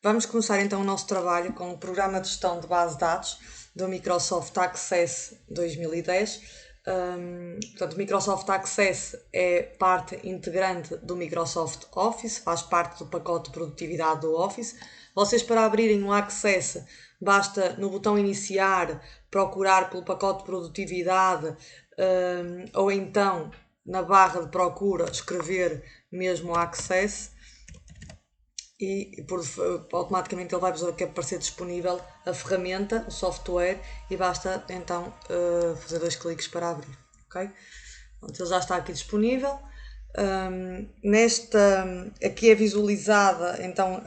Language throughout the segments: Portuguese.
Vamos começar então o nosso trabalho com o programa de gestão de base de dados do Microsoft Access 2010. Portanto, o Microsoft Access é parte integrante do Microsoft Office, faz parte do pacote de produtividade do Office. Vocês, para abrirem o Access, basta no botão iniciar procurar pelo pacote de produtividade ou então na barra de procura escrever mesmo Access e automaticamente ele vai vos aparecer disponível a ferramenta, o software, e basta então fazer 2 cliques para abrir, ok? Então, ele já está aqui disponível. Aqui é visualizada então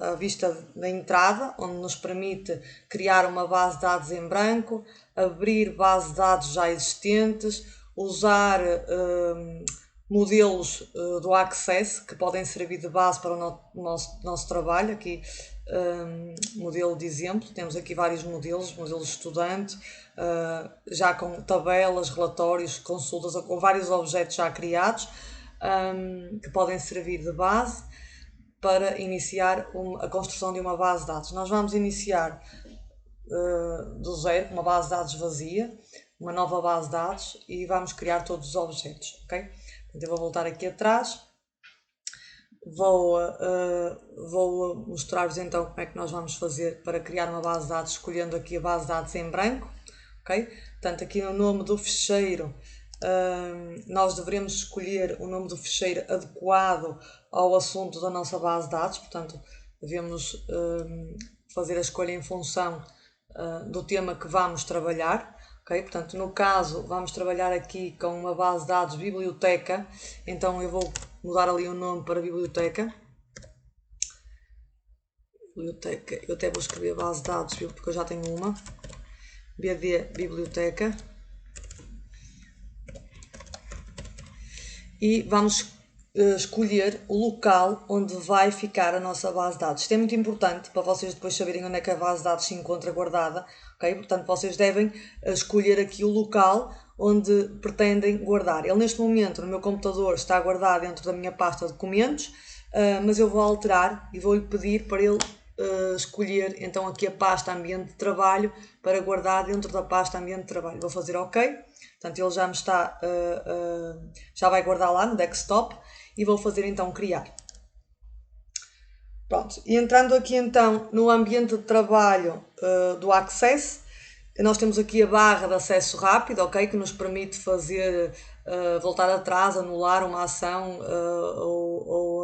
a vista da entrada, onde nos permite criar uma base de dados em branco, abrir base de dados já existentes, usar modelos do Access que podem servir de base para o nosso trabalho. Aqui modelo de exemplo, temos aqui vários modelos estudante, já com tabelas, relatórios, consultas, com vários objetos já criados, que podem servir de base para iniciar a construção de uma base de dados. Nós vamos iniciar do zero, uma base de dados vazia, uma nova base de dados, e vamos criar todos os objetos, ok? Então eu vou voltar aqui atrás, vou mostrar-vos então como é que nós vamos fazer para criar uma base de dados, escolhendo aqui a base de dados em branco, ok? Portanto, aqui no nome do ficheiro, nós devemos escolher o nome do ficheiro adequado ao assunto da nossa base de dados, portanto, devemos fazer a escolha em função do tema que vamos trabalhar. Okay? Portanto, no caso, vamos trabalhar aqui com uma base de dados biblioteca, então eu vou mudar ali o nome para biblioteca. Eu até vou escrever base de dados, porque eu já tenho uma. BD biblioteca. E vamos escolher o local onde vai ficar a nossa base de dados. Isto é muito importante para vocês depois saberem onde é que a base de dados se encontra guardada. Okay? Portanto, vocês devem escolher aqui o local onde pretendem guardar. Ele neste momento no meu computador está guardado dentro da minha pasta de documentos, mas eu vou alterar e vou-lhe pedir para ele escolher então aqui a pasta ambiente de trabalho para guardar dentro da pasta ambiente de trabalho. Vou fazer OK. Portanto, ele já me está, já vai guardar lá no desktop, e vou fazer então criar. Pronto, e entrando aqui então no ambiente de trabalho do Access, nós temos aqui a barra de acesso rápido, ok, que nos permite fazer, voltar atrás, anular uma ação ou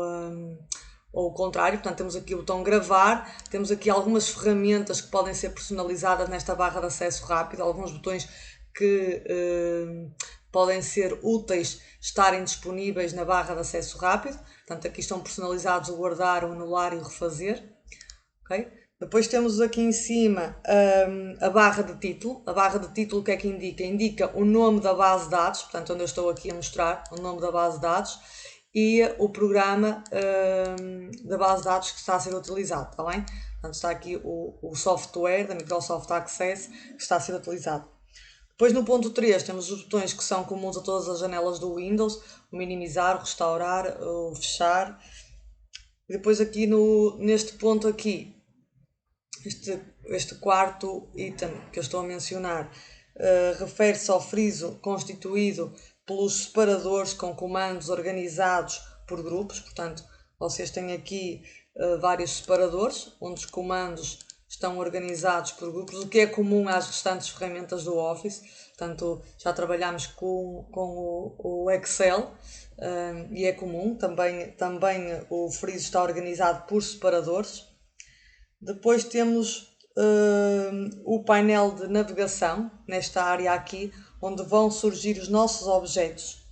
o contrário. Portanto, temos aqui o botão gravar, temos aqui algumas ferramentas que podem ser personalizadas nesta barra de acesso rápido, alguns botões que podem ser úteis estarem disponíveis na barra de acesso rápido. Portanto, aqui estão personalizados o guardar, o anular e o refazer. Okay? Depois temos aqui em cima a barra de título. A barra de título o que é que indica? Indica o nome da base de dados, portanto, onde eu estou aqui a mostrar o nome da base de dados, e o programa da base de dados que está a ser utilizado, está bem? Portanto, está aqui o software da Microsoft Access que está a ser utilizado. Depois no ponto 3 temos os botões que são comuns a todas as janelas do Windows, o minimizar, o restaurar, o fechar. E depois aqui neste ponto aqui, este quarto item que eu estou a mencionar, refere-se ao friso constituído pelos separadores com comandos organizados por grupos. Portanto, vocês têm aqui vários separadores, onde os comandos estão organizados por grupos, o que é comum às restantes ferramentas do Office. Portanto, já trabalhamos com o Excel e é comum. Também o friso está organizado por separadores. Depois temos o painel de navegação, nesta área aqui, onde vão surgir os nossos objetos.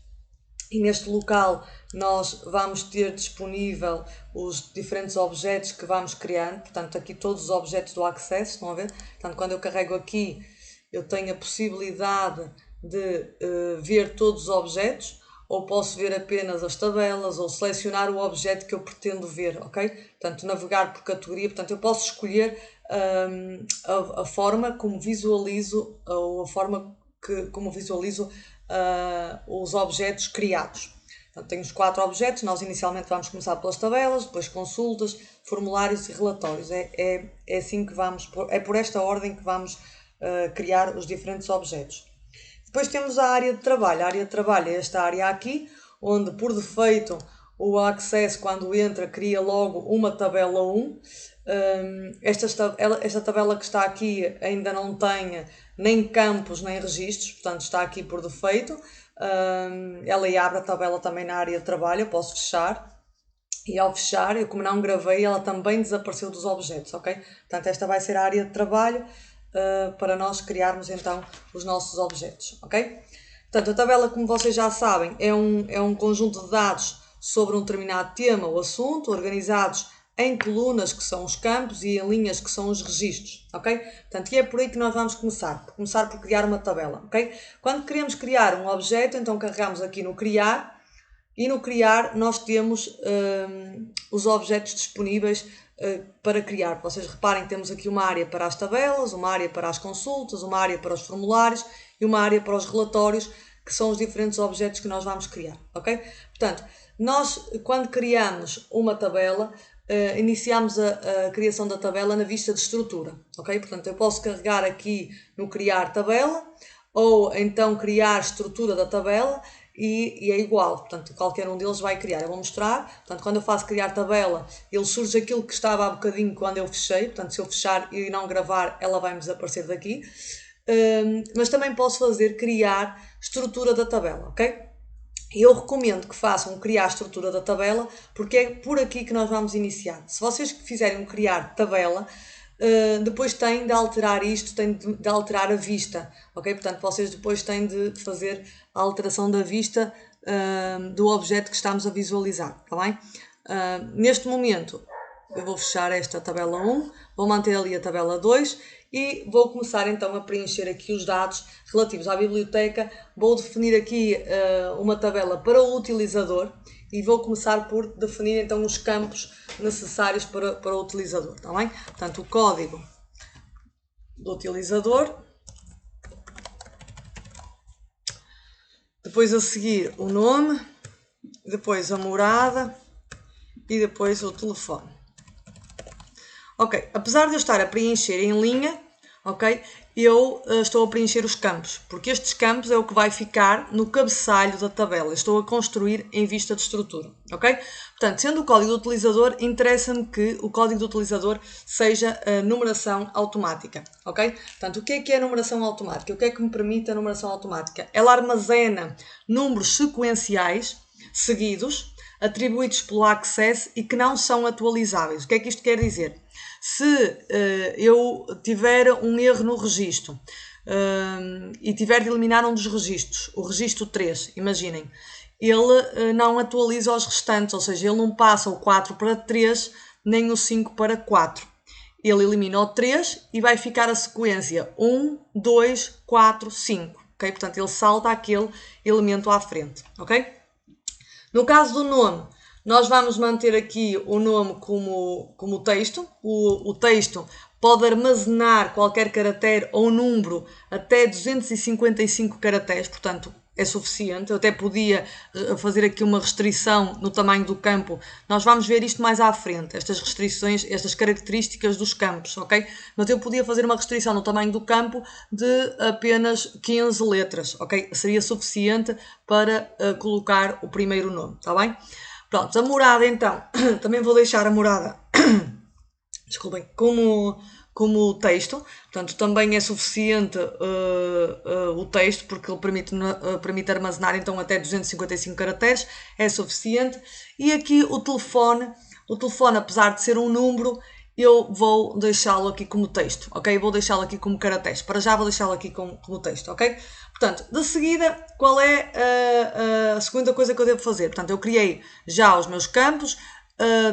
E neste local nós vamos ter disponível os diferentes objetos que vamos criando. Portanto, aqui todos os objetos do Access, estão a ver? Portanto, quando eu carrego aqui, eu tenho a possibilidade de ver todos os objetos, ou posso ver apenas as tabelas, ou selecionar o objeto que eu pretendo ver, ok? Portanto, navegar por categoria. Portanto, eu posso escolher a forma como visualizo, ou a forma como visualizo os objetos criados. Portanto, tem os 4 objetos, nós inicialmente vamos começar pelas tabelas, depois consultas, formulários e relatórios. É assim que vamos, é por esta ordem que vamos criar os diferentes objetos. Depois temos a área de trabalho. A área de trabalho é esta área aqui, onde por defeito o Access, quando entra, cria logo uma tabela 1. Esta tabela que está aqui ainda não tem nem campos nem registros, portanto está aqui por defeito. Ela abre a tabela também na área de trabalho, eu posso fechar. E ao fechar, eu como não gravei, ela também desapareceu dos objetos, ok? Portanto, esta vai ser a área de trabalho para nós criarmos então os nossos objetos, ok? Portanto, a tabela, como vocês já sabem, é um conjunto de dados sobre um determinado tema ou assunto, organizados em colunas, que são os campos, e em linhas, que são os registros, ok? Portanto, e é por aí que nós vamos começar por criar uma tabela, ok? Quando queremos criar um objeto, então carregamos aqui no criar, e no criar nós temos os objetos disponíveis para criar. Vocês reparem que temos aqui uma área para as tabelas, uma área para as consultas, uma área para os formulários e uma área para os relatórios, que são os diferentes objetos que nós vamos criar, ok? Portanto, nós quando criamos uma tabela, iniciamos a criação da tabela na vista de estrutura, ok? Portanto, eu posso carregar aqui no criar tabela, ou então criar estrutura da tabela, e é igual, portanto, qualquer um deles vai criar. Eu vou mostrar, portanto, quando eu faço criar tabela, ele surge aquilo que estava há bocadinho quando eu fechei, portanto, se eu fechar e não gravar, ela vai-me desaparecer daqui. Mas também posso fazer criar estrutura da tabela, ok? Eu recomendo que façam criar estrutura da tabela, porque é por aqui que nós vamos iniciar. Se vocês fizerem um criar tabela, depois têm de alterar isto, têm de alterar a vista, ok? Portanto, vocês depois têm de fazer a alteração da vista do objeto que estamos a visualizar, está bem? Neste momento, eu vou fechar esta tabela 1, vou manter ali a tabela 2 e vou começar então a preencher aqui os dados relativos à biblioteca. Vou definir aqui uma tabela para o utilizador e vou começar por definir então os campos necessários para o utilizador, está bem? Portanto, o código do utilizador, depois a seguir o nome, depois a morada e depois o telefone. Ok, apesar de eu estar a preencher em linha, ok, eu estou a preencher os campos, porque estes campos é o que vai ficar no cabeçalho da tabela. Estou a construir em vista de estrutura, ok? Portanto, sendo o código do utilizador, interessa-me que o código do utilizador seja a numeração automática, ok? Portanto, o que é a numeração automática? O que é que me permite a numeração automática? Ela armazena números sequenciais seguidos, atribuídos pelo Access e que não são atualizáveis. O que é que isto quer dizer? Se eu tiver um erro no registro e tiver de eliminar um dos registros, o registro 3, imaginem, ele não atualiza os restantes, ou seja, ele não passa o 4 para 3, nem o 5 para 4. Ele elimina o 3 e vai ficar a sequência 1, 2, 4, 5. Okay? Portanto, ele salta aquele elemento à frente. Okay? No caso do nome, nós vamos manter aqui o nome como texto. O texto pode armazenar qualquer caractere ou número até 255 caracteres, portanto é suficiente. Eu até podia fazer aqui uma restrição no tamanho do campo. Nós vamos ver isto mais à frente, estas restrições, estas características dos campos, ok? Mas eu podia fazer uma restrição no tamanho do campo de apenas 15 letras, ok? Seria suficiente para colocar o primeiro nome, está bem? Pronto, a morada então, também vou deixar a morada, desculpem, como texto, portanto também é suficiente o texto, porque ele permite armazenar então até 255 caracteres, é suficiente. E aqui o telefone apesar de ser um número, eu vou deixá-lo aqui como texto, ok? Vou deixá-lo aqui como caracteres, para já vou deixá-lo aqui como texto, ok? Portanto, de seguida, qual é a segunda coisa que eu devo fazer? Portanto, eu criei já os meus campos,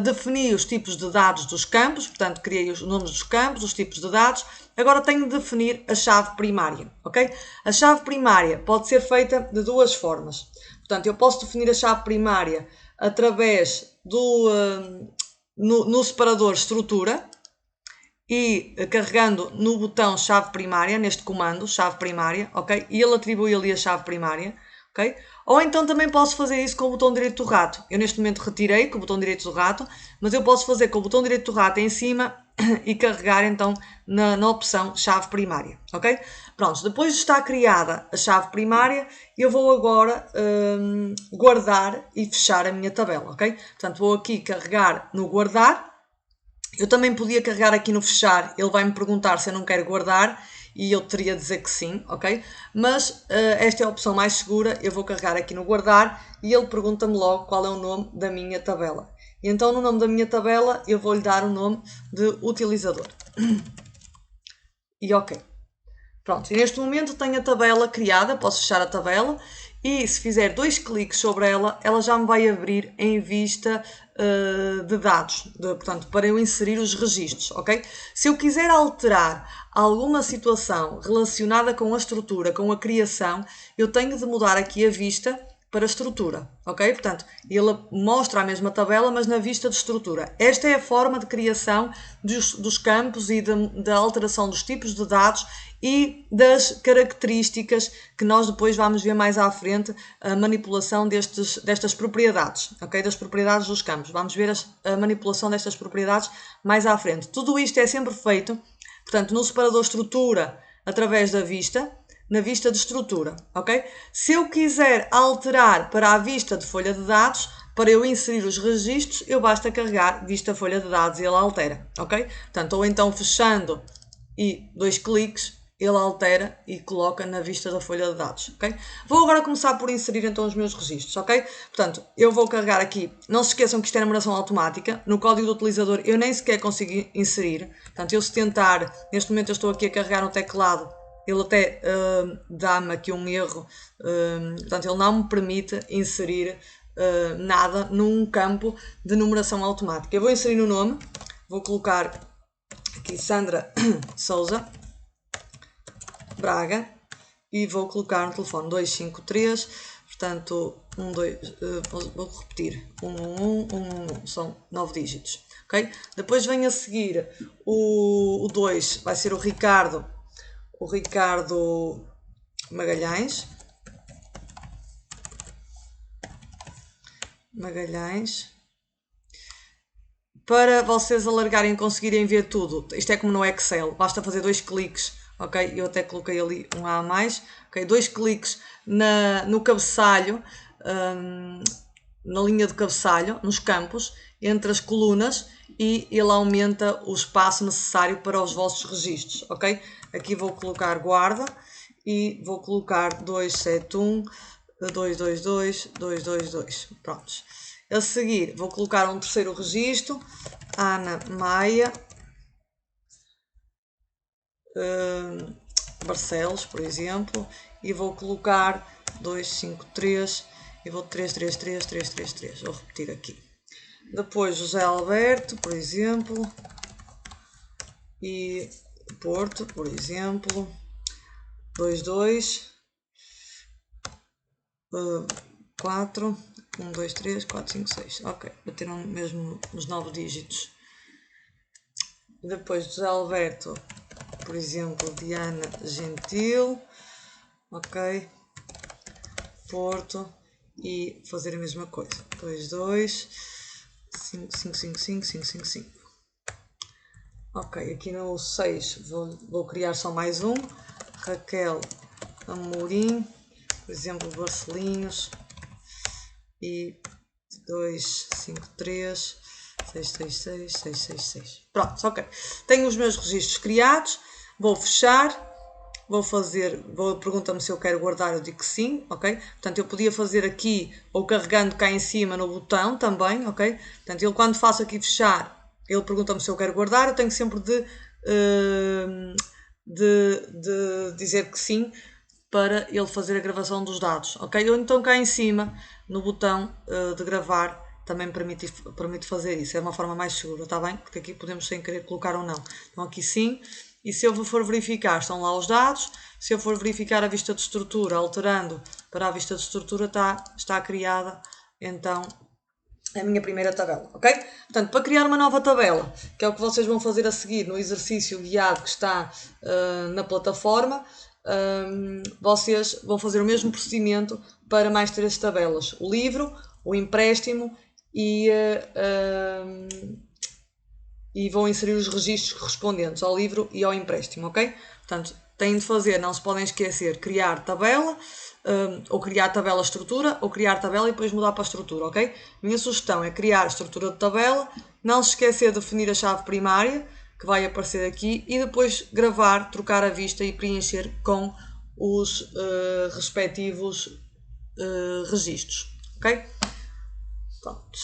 defini os tipos de dados dos campos, portanto, criei os nomes dos campos, os tipos de dados. Agora tenho de definir a chave primária, ok? A chave primária pode ser feita de duas formas. Portanto, eu posso definir a chave primária através no separador estrutura e carregando no botão chave primária, neste comando, chave primária, ok? E ele atribui ali a chave primária, ok? Ou então também posso fazer isso com o botão direito do rato. Eu neste momento retirei com o botão direito do rato, mas eu posso fazer com o botão direito do rato em cima e carregar então na opção chave primária, ok? Pronto, depois de estar criada a chave primária, eu vou agora guardar e fechar a minha tabela, ok? Portanto, vou aqui carregar no guardar. Eu também podia carregar aqui no fechar, ele vai me perguntar se eu não quero guardar e eu teria de dizer que sim, ok? Mas esta é a opção mais segura, eu vou carregar aqui no guardar e ele pergunta-me logo qual é o nome da minha tabela. E então no nome da minha tabela eu vou-lhe dar o nome de utilizador. E ok. Pronto, e neste momento tenho a tabela criada, posso fechar a tabela e se fizer 2 cliques sobre ela, ela já me vai abrir em vista de dados, portanto, para eu inserir os registros, ok? Se eu quiser alterar alguma situação relacionada com a estrutura, com a criação, eu tenho de mudar aqui a vista para estrutura, ok? Portanto, ele mostra a mesma tabela, mas na vista de estrutura. Esta é a forma de criação dos campos e da alteração dos tipos de dados e das características que nós depois vamos ver mais à frente, a manipulação destas propriedades, ok? Das propriedades dos campos. Vamos ver a manipulação destas propriedades mais à frente. Tudo isto é sempre feito, portanto, no separador estrutura, através da vista, na vista de estrutura, ok? Se eu quiser alterar para a vista de folha de dados, para eu inserir os registros, eu basta carregar vista folha de dados e ele altera, ok? Portanto, ou então fechando e 2 cliques, ele altera e coloca na vista da folha de dados, ok? Vou agora começar por inserir então os meus registros, ok? Portanto, eu vou carregar aqui, não se esqueçam que isto é numeração automática, no código do utilizador eu nem sequer consigo inserir, portanto, eu se tentar, neste momento eu estou aqui a carregar no teclado, ele até dá-me aqui um erro, portanto, ele não me permite inserir nada num campo de numeração automática. Eu vou inserir o nome, vou colocar aqui Sandra Souza Braga e vou colocar no telefone 253, portanto, vou repetir, 111, são 9 dígitos, ok? Depois vem a seguir o 2, vai ser o Ricardo Magalhães. Para vocês alargarem e conseguirem ver tudo, isto é como no Excel, basta fazer 2 cliques, ok? Eu até coloquei ali um A a mais, ok? 2 cliques no cabeçalho, na linha de cabeçalho, nos campos, entre as colunas e ele aumenta o espaço necessário para os vossos registros, ok? Aqui vou colocar guarda e vou colocar 271, 222, 222. Prontos. A seguir vou colocar um terceiro registro, Ana Maia, Barcelos, por exemplo, e vou colocar 253 e vou 333, 333. Vou repetir aqui. Depois José Alberto, por exemplo, e Porto, por exemplo, 22, 4, 1, 2, 3, 4, 5, 6. Ok, bateram mesmo os 9 dígitos. Depois José Alberto, por exemplo, Diana Gentil, ok, Porto, e fazer a mesma coisa. 2, 2, 5, 5, 5, 5, 5, 5, 5. Ok, aqui no 6 vou criar só mais um. Raquel Amorim, por exemplo, Barcelinhos, e 2, 5, 3, 6, 6, 6, 6, 6, 6. Pronto, ok. Tenho os meus registros criados, vou fechar, pergunta-me se eu quero guardar, eu digo que sim, ok? Portanto, eu podia fazer aqui, ou carregando cá em cima no botão também, ok? Portanto, ele quando faço aqui fechar, ele pergunta-me se eu quero guardar, eu tenho sempre de dizer que sim, para ele fazer a gravação dos dados, ok? Ou então cá em cima, no botão de gravar, também permite fazer isso, é uma forma mais segura, está bem? Porque aqui podemos sem querer colocar ou não. Então aqui sim, e se eu for verificar, estão lá os dados, se eu for verificar a vista de estrutura, alterando para a vista de estrutura, está criada, então, a minha primeira tabela, ok? Portanto, para criar uma nova tabela, que é o que vocês vão fazer a seguir no exercício guiado que está na plataforma, vocês vão fazer o mesmo procedimento para mais 3 tabelas: o livro, o empréstimo e vou inserir os registros correspondentes ao livro e ao empréstimo, ok? Portanto, têm de fazer, não se podem esquecer, criar tabela, ou criar tabela estrutura, ou criar tabela e depois mudar para a estrutura, ok? Minha sugestão é criar a estrutura de tabela, não se esquecer de definir a chave primária, que vai aparecer aqui, e depois gravar, trocar a vista e preencher com os respectivos registros, ok? Pronto.